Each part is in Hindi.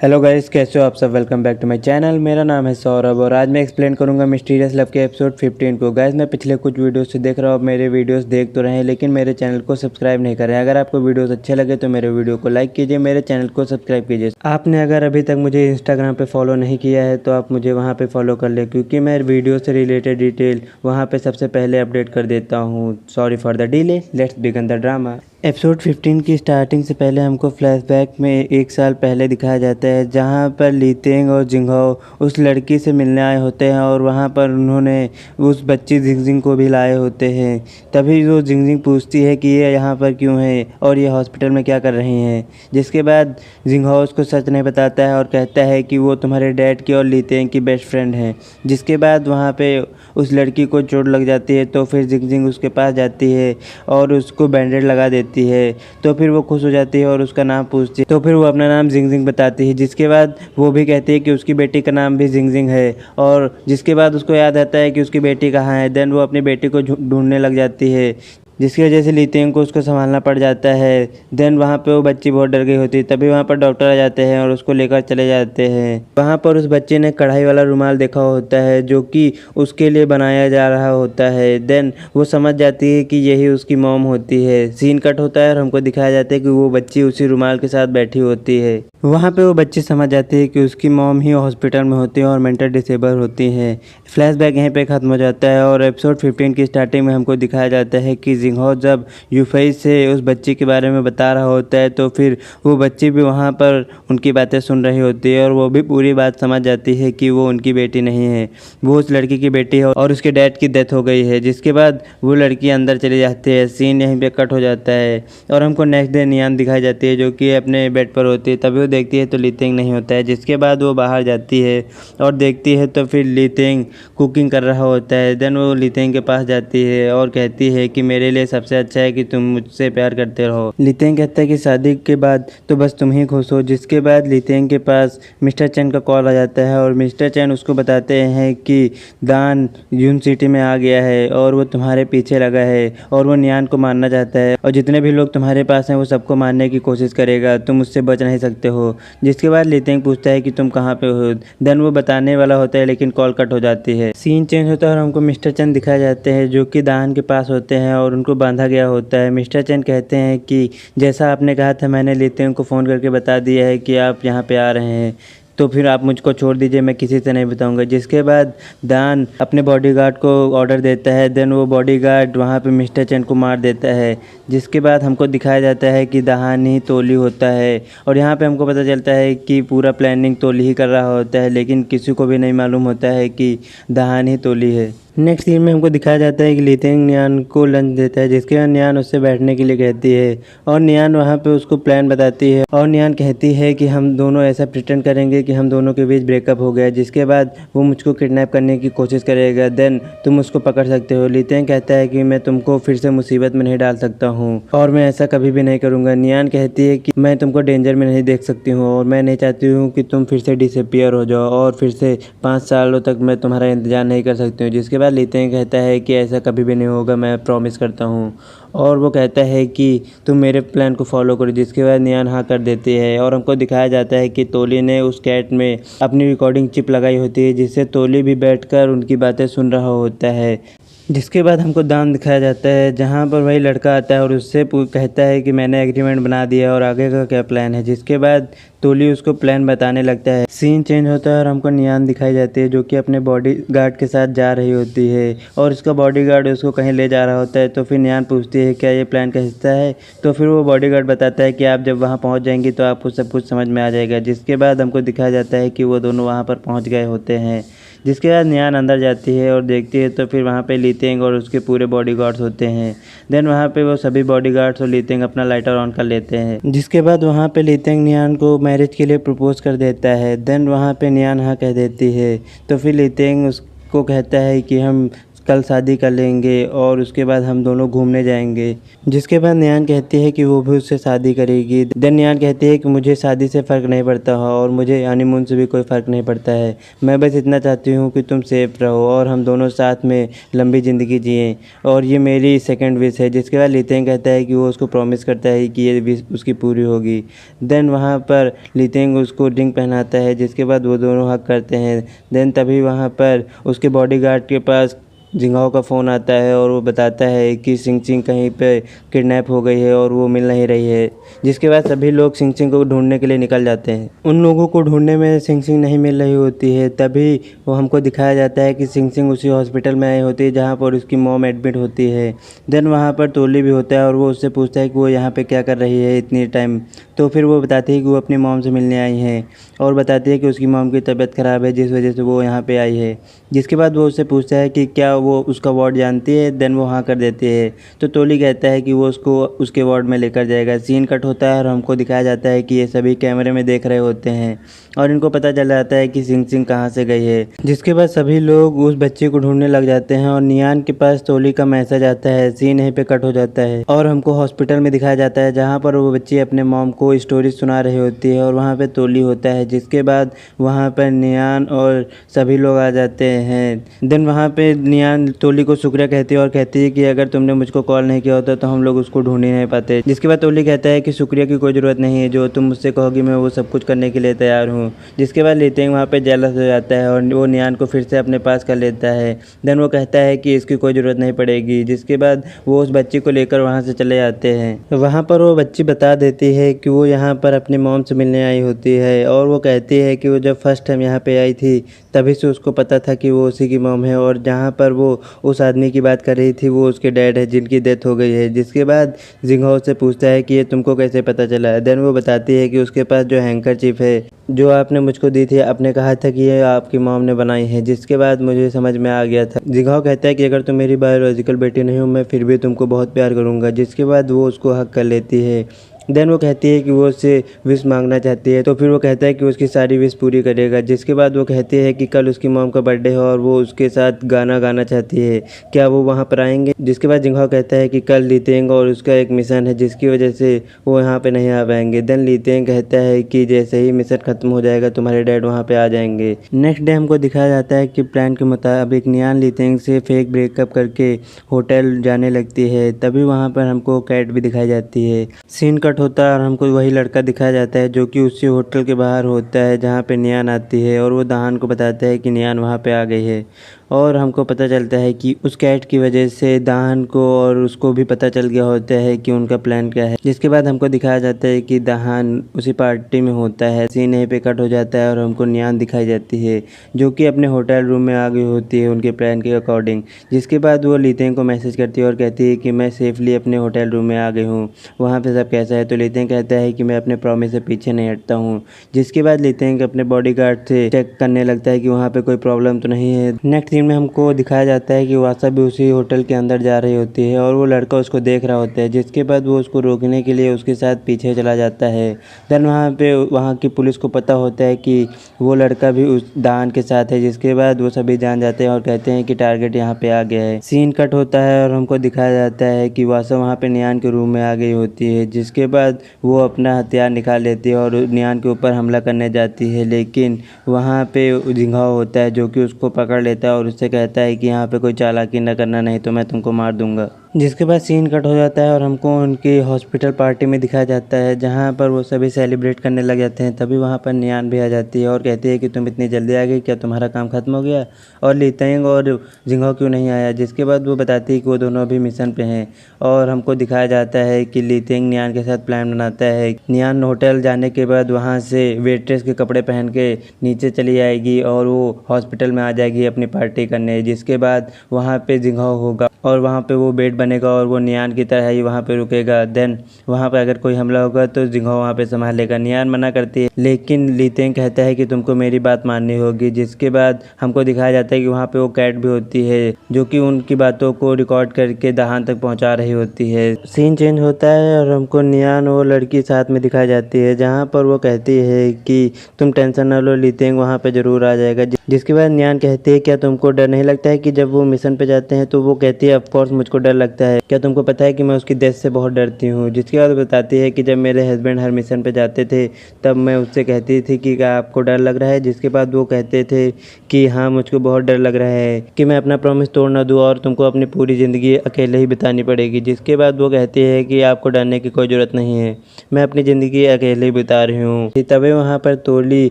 हेलो गाइस, कैसे हो आप सब। Welcome back to my channel. मेरा नाम है सौरभ और आज मैं एक्सप्लेन करूंगा मिस्टीरियस लव के एपिसोड 15 को। गाइस मैं पिछले कुछ वीडियोस से देख रहा हूँ, मेरे वीडियोस देख तो रहे हैं लेकिन मेरे चैनल को सब्सक्राइब नहीं कर रहे हैं। अगर आपको वीडियोस अच्छे लगे तो मेरे वीडियो को लाइक कीजिए, मेरे चैनल को सब्सक्राइब कीजिए। आपने अगर अभी तक मुझे इंस्टाग्राम पर फॉलो नहीं किया है तो आप मुझे वहाँ पर फॉलो कर ले, क्योंकि मैं वीडियो से रिलेटेड डिटेल वहाँ पर सबसे पहले अपडेट कर देता हूँ। Sorry for the delay, let's begin the drama. Episode 15 की स्टार्टिंग से पहले हमको फ्लैशबैक में 1 साल पहले दिखाया जाता है, जहां पर ली तेंग और जिंगहो उस लड़की से मिलने आए होते हैं और वहां पर उन्होंने उस बच्ची जिंगजिंग को भी लाए होते हैं। तभी वो जिंगजिंग पूछती है कि ये यहाँ पर क्यों है और ये हॉस्पिटल में क्या कर रही हैं। जिसके बाद जिंगहो उसको सच नहीं बताता है और कहता है कि वो तुम्हारे डैड की और ली तेंग की बेस्ट फ्रेंड हैं। जिसके बाद वहाँ पे उस लड़की को चोट लग जाती है तो फिर जिंगजिंग उसके पास जाती है और उसको बैंडेड लगा देती है। तो फिर वो खुश हो जाती है और उसका नाम पूछती है, तो फिर वो अपना नाम जिंगजिंग बताती है। जिसके बाद वो भी कहती है कि उसकी बेटी का नाम भी जिंगजिंग है। और जिसके बाद उसको याद आता है कि उसकी बेटी कहाँ है। देन वो अपनी बेटी को ढूंढने लग जाती है, जिसकी वजह से ली तेंग को उसको संभालना पड़ जाता है। देन वहाँ पे वो बच्ची बहुत डर गई होती है। तभी वहाँ पर डॉक्टर आ जाते हैं और उसको लेकर चले जाते हैं। वहाँ पर उस बच्चे ने कढ़ाई वाला रुमाल देखा होता है जो कि उसके लिए बनाया जा रहा होता है। देन वो समझ जाती है कि यही उसकी मॉम होती है। सीन कट होता है और हमको दिखाया जाता है कि वो बच्ची उसी रुमाल के साथ बैठी होती है। वहाँ पे वो बच्ची समझ जाती है कि उसकी मॉम ही हॉस्पिटल में होती है और मेंटल डिसेबल होती है। फ्लैशबैक यहीं पे ख़त्म हो जाता है और एपिसोड 15 की स्टार्टिंग में हमको दिखाया जाता है कि जिंगहो जब यूफई से उस बच्ची के बारे में बता रहा होता है तो फिर वो बच्ची भी वहाँ पर उनकी बातें सुन रही होती है और वो भी पूरी बात समझ जाती है कि वो उनकी बेटी नहीं है, वो उस लड़की की बेटी है और उसके डैड की डेथ हो गई है। जिसके बाद वो लड़की अंदर चली जाती है। सीन यहीं पे कट हो जाता है और हमको नेक्स्ट डे नियान दिखाई जाती है जो कि अपने बेड पर होती है। तभी वो देखती है तो ली तेंग नहीं होता है। जिसके बाद वो बाहर जाती है और देखती है तो फिर ली तेंग कुकिंग कर रहा होता है। देन वो ली तेंग के पास जाती है और कहती है कि मेरे लिए सबसे अच्छा है कि तुम मुझसे प्यार करते रहो। ली तेंग कहता है कि शादी के बाद तो बस तुम ही खुश हो। जिसके बाद ली तेंग के पास मिस्टर चैन का कॉल आ जाता है और मिस्टर चैन उसको बताते हैं कि दान यून सिटी में आ गया है और वो तुम्हारे पीछे लगा है और वो नियान को मारना चाहता है और जितने भी लोग तुम्हारे पास हैं वो सबको मारने की कोशिश करेगा, तुम उससे बच नहीं सकते हो। जिसके बाद ली तेंग पूछता है कि तुम कहाँ पे हो। देन वो बताने वाला होता है लेकिन कॉल कट हो जाती है। सीन चेंज होता है और हमको मिस्टर चैन दिखाए जाते हैं जो कि दान के पास होते हैं और उनको बांधा गया होता है। मिस्टर चैन कहते हैं कि जैसा आपने कहा था मैंने ली तेंग को फ़ोन करके बता दिया है कि आप यहाँ पे आ रहे हैं, तो फिर आप मुझको छोड़ दीजिए, मैं किसी से नहीं बताऊंगा। जिसके बाद दान अपने बॉडीगार्ड को ऑर्डर देता है। देन वो बॉडीगार्ड वहाँ पे मिस्टर चैन को मार देता है। जिसके बाद हमको दिखाया जाता है कि दाहान ही तोली होता है और यहाँ पे हमको पता चलता है कि पूरा प्लानिंग तोली ही कर रहा होता है, लेकिन किसी को भी नहीं मालूम होता है कि दाहान ही तोली है। नेक्स्ट सीन में हमको दिखाया जाता है कि ली तेंग नियान को लंच देता है। जिसके बाद नियान उससे बैठने के लिए कहती है और नियान वहाँ पे उसको प्लान बताती है और नियान कहती है कि हम दोनों ऐसा प्रिटेंड करेंगे कि हम दोनों के बीच ब्रेकअप हो गया। जिसके बाद वो मुझको किडनैप करने की कोशिश करेगा। देन तुम उसको पकड़ सकते हो। ली तेंग कहता है कि मैं तुमको फिर से मुसीबत में नहीं डाल सकता हूँ और मैं ऐसा कभी भी नहीं करूँगा। नियान कहती है कि मैं तुमको डेंजर में नहीं देख सकती हूँ और मैं नहीं चाहती हूँ कि तुम फिर से डिसअपीयर हो जाओ और फिर से 5 सालों तक मैं तुम्हारा इंतजार नहीं कर सकती हूँ। जिसके बाद ली तेंग कहता है कि ऐसा कभी भी नहीं होगा, मैं प्रॉमिस करता हूँ। और वो कहता है कि तुम मेरे प्लान को फॉलो करो। जिसके बाद नियान हाँ कर देती है और हमको दिखाया जाता है कि तोली ने उस कैट में अपनी रिकॉर्डिंग चिप लगाई होती है, जिससे तोली भी बैठकर उनकी बातें सुन रहा होता है। जिसके बाद हमको दान दिखाया जाता है जहाँ पर वही लड़का आता है और उससे कहता है कि मैंने एग्रीमेंट बना दिया और आगे का क्या प्लान है। जिसके बाद तोली उसको प्लान बताने लगता है। सीन चेंज होता है और हमको नियान दिखाई जाती है जो कि अपने बॉडीगार्ड के साथ जा रही होती है और उसका बॉडीगार्ड उसको कहीं ले जा रहा होता है। तो फिर नियान पूछती है क्या ये प्लान का हिस्सा है। तो फिर वो बॉडीगार्ड बताता है कि आप जब वहाँ पहुँच जाएंगी तो आपको सब कुछ समझ में आ जाएगा। जिसके बाद हमको दिखाया जाता है कि वो दोनों वहाँ पर पहुँच गए होते हैं। जिसके बाद नियान अंदर जाती है और देखती है तो फिर वहाँ पे ली तेंग और उसके पूरे बॉडीगार्ड्स होते हैं। देन वहाँ पे वो सभी बॉडीगार्ड्स और ली तेंग अपना लाइटर ऑन कर लेते हैं। जिसके बाद वहाँ पे ली तेंग नियान को मैरिज के लिए प्रपोज कर देता है। देन वहाँ पे नियान हाँ कह देती है। तो फिर ली तेंग उसको कहता है कि हम कल शादी कर लेंगे और उसके बाद हम दोनों घूमने जाएंगे। जिसके बाद नियान कहती है कि वो भी उससे शादी करेगी। देन नियान कहती है कि मुझे शादी से फ़र्क नहीं पड़ता है और मुझे हनीमून से भी कोई फ़र्क नहीं पड़ता है। मैं बस इतना चाहती हूँ कि तुम सेफ रहो और हम दोनों साथ में लंबी ज़िंदगी जिएँ, और ये मेरी सेकंड विश है। जिसके बाद लीतेंग कहता है कि वो उसको प्रॉमिस करता है कि ये विश उसकी पूरी होगी। देन वहाँ पर लीतेंग उसको रिंग पहनाता है, जिसके बाद वो दोनों हग करते हैं। देन तभी वहाँ पर उसके बॉडीगार्ड के पास जिंगाओ का फ़ोन आता है और वो बताता है कि सिंग चिंग कहीं पे किडनैप हो गई है और वो मिल नहीं रही है। जिसके बाद सभी लोग सिंग चिंग को ढूंढने के लिए निकल जाते हैं। उन लोगों को ढूंढने में सिंग चिंग नहीं मिल रही होती है। तभी वो हमको दिखाया जाता है कि सिंग चिंग उसी हॉस्पिटल में आई होती है जहाँ पर उसकी मॉम एडमिट होती है। देन वहाँ पर तोली भी होता है और वो उससे पूछता है कि वो यहाँ पे क्या कर रही है इतनी टाइम। तो फिर वो बताती है कि वो अपनी मॉम से मिलने आई हैं और बताती है कि उसकी मॉम की तबीयत ख़राब है जिस वजह से वो यहाँ पे आई है। जिसके बाद वो उससे पूछता है कि क्या वो उसका वार्ड जानती है। देन वो हाँ कर देती है। तो तोली कहता है कि वो उसको उसके वार्ड में लेकर जाएगा। सीन कट होता है और हमको दिखाया जाता है कि ये सभी कैमरे में देख रहे होते हैं और इनको पता चल जाता है कि सिंग चिंग कहाँ से गई है। जिसके बाद सभी लोग उस बच्चे को ढूंढने लग जाते हैं और नियान के पास तोली का मैसेज आता है। सीन यहीं पे कट हो जाता है और हमको हॉस्पिटल में दिखाया जाता है जहाँ पर वो बच्ची अपने मॉम को स्टोरी सुना रही होती है और वहाँ पे तोली होता है। जिसके बाद वहाँ पर नियान और सभी लोग आ जाते हैं। देन वहाँ पे नियान तोली को शुक्रिया कहती है और कहती है कि अगर तुमने मुझको कॉल नहीं किया होता तो हम लोग उसको ढूंढ ही नहीं पाते। जिसके बाद तोली कहता है कि शुक्रिया की कोई ज़रूरत नहीं है, जो तुम मुझसे कहोगी मैं वो सब कुछ करने के लिए तैयार हूँ। जिसके बाद लीतेंग वहाँ पे जेलस हो जाता है और वो नियान को फिर से अपने पास कर लेता है। देन वो कहता है कि इसकी कोई ज़रूरत नहीं पड़ेगी। जिसके बाद वो उस बच्ची को लेकर वहाँ से चले जाते हैं। वहाँ पर वो बच्ची बता देती है कि वो यहाँ पर अपनी मॉम से मिलने आई होती है और वो कहती है कि वो जब फर्स्ट टाइम यहाँ पे आई थी तभी से उसको पता था कि वो उसी की मॉम है और जहाँ पर वो उस आदमी की बात कर रही थी वो उसके डैड है जिनकी डेथ हो गई है। जिसके बाद जिंगहो से पूछता है कि ये तुमको कैसे पता चला। देन वो बताती है कि उसके पास जो हैंकरचीफ है जो आपने मुझको दी थी, आपने कहा था कि ये आपकी मॉम ने बनाई है। जिसके बाद मुझे समझ में आ गया था। जिंगहो कहता है कि अगर तुम मेरी बायोलॉजिकल बेटी नहीं हो मैं फिर भी तुमको बहुत प्यार करूँगा। जिसके बाद वो उसको हक कर लेती है। देन वो कहती है कि वो उससे विश मांगना चाहती है तो फिर वो कहता है कि उसकी सारी विश पूरी करेगा। जिसके बाद वो कहती है कि कल उसकी मॉम का बर्थडे है और वो उसके साथ गाना गाना चाहती है, क्या वो वहाँ पर आएंगे। जिसके बाद जिंगहो कहता है कि कल लीतेंग और उसका एक मिशन है जिसकी वजह से वो यहाँ पे नहीं आ पाएंगे। देन लीतेंग कहता है कि जैसे ही मिशन खत्म हो जाएगा तुम्हारे डैड वहाँ पे आ जाएंगे। नेक्स्ट डे हमको दिखाया जाता है कि प्लान के मुताबिक नियान लीतेंग से फेक ब्रेकअप करके होटल जाने लगती है। तभी वहाँ पर हमको कैट भी दिखाई जाती है। सीन कट होता है और हमको वही लड़का दिखाया जाता है जो कि उसी होटल के बाहर होता है जहाँ पे नियान आती है और वो दाहान को बताता है कि नियान वहाँ पे आ गई है। और हमको पता चलता है कि उस कैट की वजह से दाहान को और उसको भी पता चल गया होता है कि उनका प्लान क्या है। जिसके बाद हमको दिखाया जाता है कि दाहान उसी पार्टी में होता है। सीन यहीं पे कट हो जाता है और हमको नियान दिखाई जाती है जो कि अपने होटल रूम में आ गई होती है उनके प्लान के अकॉर्डिंग। जिसके बाद वो लीतेंग को मैसेज करती है और कहती है कि मैं सेफली अपने होटल रूम में आ गई हूँ, वहाँ पे सब कैसा है। तो लीतेंग कहता है कि मैं अपने प्रॉमिस से पीछे नहीं हटता हूँ। जिसके बाद लीतेंग अपने बॉडीगार्ड से चेक करने लगता है कि वहाँ पे कोई प्रॉब्लम तो नहीं है। नेक्स्ट सीन में हमको दिखाया जाता है कि वासा भी उसी होटल के अंदर जा रही होती है और वो लड़का उसको देख रहा होता है। जिसके बाद वो उसको रोकने के लिए उसके साथ पीछे चला जाता है। देन वहाँ की पुलिस को पता होता है कि वो लड़का भी उस दान के साथ है। जिसके बाद वो सभी जान जाते हैं और कहते हैं कि टारगेट यहाँ पे आ गया है। सीन कट होता है और हमको दिखाया जाता है कि वासा वहाँ पे नियान के रूम में आ गई होती है। जिसके बाद वो अपना हथियार निकाल लेती है और नियान के ऊपर हमला करने जाती है, लेकिन वहाँ पे जिंगहो होता है जो कि उसको पकड़ लेता है और उससे कहता है कि यहाँ पे कोई चालाकी न करना नहीं तो मैं तुमको मार दूंगा। जिसके बाद सीन कट हो जाता है और हमको उनकी हॉस्पिटल पार्टी में दिखाया जाता है जहाँ पर वो सभी सेलिब्रेट करने लग जाते हैं। तभी वहाँ पर नियान भी आ जाती है और कहती है कि तुम इतनी जल्दी आ गई, क्या तुम्हारा काम खत्म हो गया और लीतेंग और जिंगहो क्यों नहीं आया। जिसके बाद वो बताती है कि वो दोनों अभी मिशन पे हैं और हमको दिखाया जाता है कि लीतेंग नियान के साथ प्लान बनाता है। नियान होटल जाने के बाद वहाँ से वेट्रेस के कपड़े पहन के नीचे चली आएगी और वो हॉस्पिटल में आ जाएगी अपनी पार्टी करने। जिसके बाद वहाँ पे जिंगहो होगा और वहाँ पे वो बेड बनेगा और वो नियान की तरह ही वहाँ पे रुकेगा। देन वहाँ पे अगर कोई हमला होगा तो जिंगहो वहाँ पे संभाल लेगा। नियान मना करती है लेकिन ली तेंग कहता है कि तुमको मेरी बात माननी होगी। जिसके बाद हमको दिखाया जाता है कि वहाँ पे वो कैट भी होती है जो कि उनकी बातों को रिकॉर्ड करके दहान तक पहुँचा रही होती है। सीन चेंज होता है और हमको नियान और लड़की साथ में दिखाई जाती है जहाँ पर वो कहती है कि तुम टेंशन न लो, ली तेंग वहाँ पे ज़रूर आ जाएगा। जिसके बाद नियान कहती है क्या तुमको डर नहीं लगता है कि जब वो मिशन पे जाते हैं तो वो कहती है ऑफ कोर्स मुझको डर लगता है, क्या तुमको पता है कि मैं उसकी डेथ से बहुत डरती हूँ। जिसके बाद बताती है कि जब मेरे हस्बैंड हर मिशन पे जाते थे तब मैं उससे कहती थी कि क्या आपको डर लग रहा है। जिसके बाद वो कहते थे कि हाँ मुझको बहुत डर लग रहा है कि मैं अपना प्रॉमिस तोड़ ना दूँ और तुमको अपनी पूरी ज़िंदगी अकेले ही बितानी पड़ेगी। जिसके बाद वो कहती है कि आपको डरने की कोई ज़रूरत नहीं है, मैं अपनी ज़िंदगी अकेले ही बिता रही हूँ। तभी वहाँ पर तोली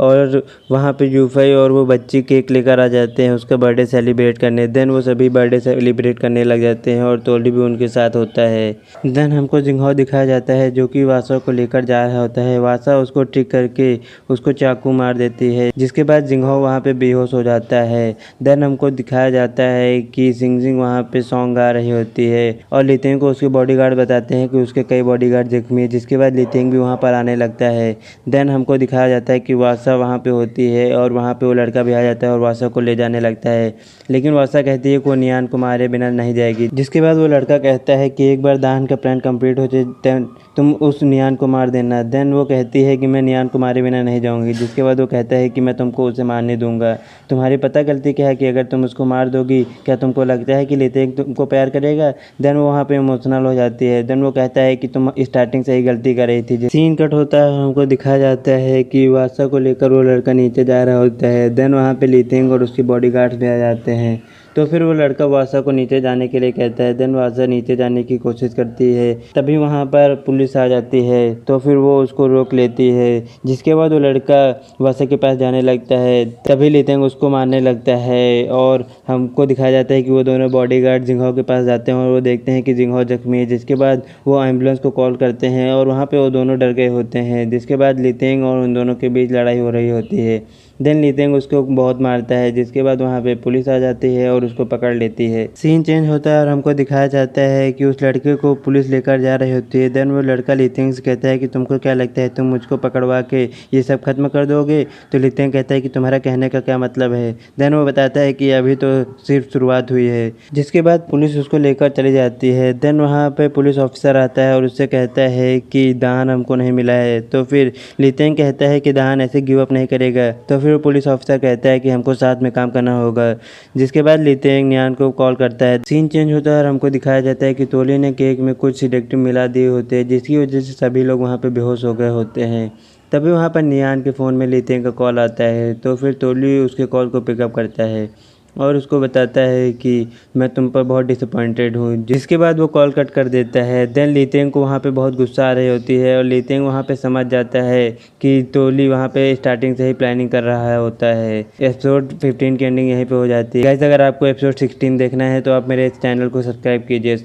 और वहाँ पे यूफई और वो बच्ची केक लेकर आ जाते हैं उसका बर्थडे सेलिब्रेट करने। देन वो सभी बर्थडे सेलिब्रेट करने लग जाते हैं और तोली भी उनके साथ होता है। देन हमको जिंगहो दिखाया जाता है जो कि वासा को लेकर जा रहा होता है। वासा उसको ट्रिक करके उसको चाकू मार देती है। जिसके बाद जिंगहो वहाँ पे बेहोश हो जाता है। देन हमको दिखाया जाता है कि सिंग वहाँ पे सॉन्ग गा रही होती है और ली तेंग को उसके बॉडीगार्ड बताते हैं कि उसके कई बॉडीगार्ड जख्मी है। जिसके बाद ली तेंग भी वहाँ पर आने लगता है। देन हमको दिखाया जाता है कि वासा वहाँ पे होती है और वहाँ पे वो लड़का भी आ जाता है और वासा को ले जाने लगता है। लेकिन वासा कहती है कि वो नियान को मारे बिना नहीं जाएगी। जिसके बाद वो लड़का कहता है कि एक बार दाहन का प्लान कंप्लीट हो जाए तुम उस नियान को मार देना। देन वो कहती है कि मैं नियान को मारे बिना नहीं जाऊँगी। जिसके बाद वो कहता है कि मैं तुमको उसे मारने दूंगा। तुम्हारी पता गलती क्या है कि अगर तुम उसको मार दोगी क्या तुमको लगता है कि ली तेंग तुमको प्यार करेगा। देन वो वहाँ पे इमोशनल हो जाती है। देन वो कहता है कि तुम स्टार्टिंग से ही गलती कर रही थी। सीन कट होता है, हमको दिखाया जाता है कि वासा को लेकर वो लड़का नीचे जा रहा होता है। देन वहाँ पे ली तेंग और उसकी बॉडीगार्ड्स भी आ जाते हैं। तो फिर वो लड़का वासा को नीचे जाने के लिए कहता है। देन वासा नीचे जाने की कोशिश करती है, तभी वहाँ पर पुलिस आ जाती है तो फिर वो उसको रोक लेती है। जिसके बाद वो लड़का वासा के पास जाने लगता है, तभी ली तेंग उसको मारने लगता है और हमको दिखाया जाता है कि वो दोनों बॉडीगार्ड जिंगहो के पास जाते हैं और वो देखते हैं कि जिंगहो जख्मी है। जिसके बाद वो एम्बुलेंस को कॉल करते हैं और वहाँ पे वो दोनों डर गए होते हैं। जिसके बाद ली तेंग और उन दोनों के बीच लड़ाई हो रही होती है। देन ली तेंग उसको बहुत मारता है। जिसके बाद वहाँ पे पुलिस आ जाती है और उसको पकड़ लेती है। सीन चेंज होता है और हमको दिखाया जाता है कि उस लड़के को पुलिस लेकर जा रही होती है। देन वो लड़का ली तेंग से कहता है कि तुमको क्या लगता है तुम मुझको पकड़वा के ये सब खत्म कर दोगे। तो ली तेंग कहता है कि तुम्हारा कहने का क्या मतलब है। देन वो बताता है कि अभी तो सिर्फ शुरुआत हुई है। जिसके बाद पुलिस उसको लेकर चली जाती है। देन वहाँ पे पुलिस ऑफिसर आता है और उससे कहता है कि दाहन हमको नहीं मिला है। तो फिर ली तेंग कहता है कि दाहन ऐसे गिव अप नहीं करेगा। तो फिर पुलिस ऑफिसर कहता है कि हमको साथ में काम करना होगा। जिसके बाद ली तेंग नियान को कॉल करता है। सीन चेंज होता है और हमको दिखाया जाता है कि तोली ने केक में कुछ सिलेक्टिव मिला दिए होते हैं जिसकी वजह से सभी लोग वहाँ पे बेहोश हो गए होते हैं। तभी वहाँ पर नियान के फ़ोन में ली तेंग का कॉल आता है तो फिर तोली उसके कॉल को पिकअप करता है और उसको बताता है कि मैं तुम पर बहुत डिसअपॉइंटेड हूँ। जिसके बाद वो कॉल कट कर देता है। देन ली तेंग को वहाँ पे बहुत गुस्सा आ रही होती है और ली तेंग वहाँ पे समझ जाता है कि तोली वहाँ पे स्टार्टिंग से ही प्लानिंग कर रहा होता है। एपिसोड 15 की एंडिंग यहीं पे हो जाती है। गाइस अगर आपको एपिसोड 16 देखना है तो आप मेरे इस चैनल को सब्सक्राइब कीजिए।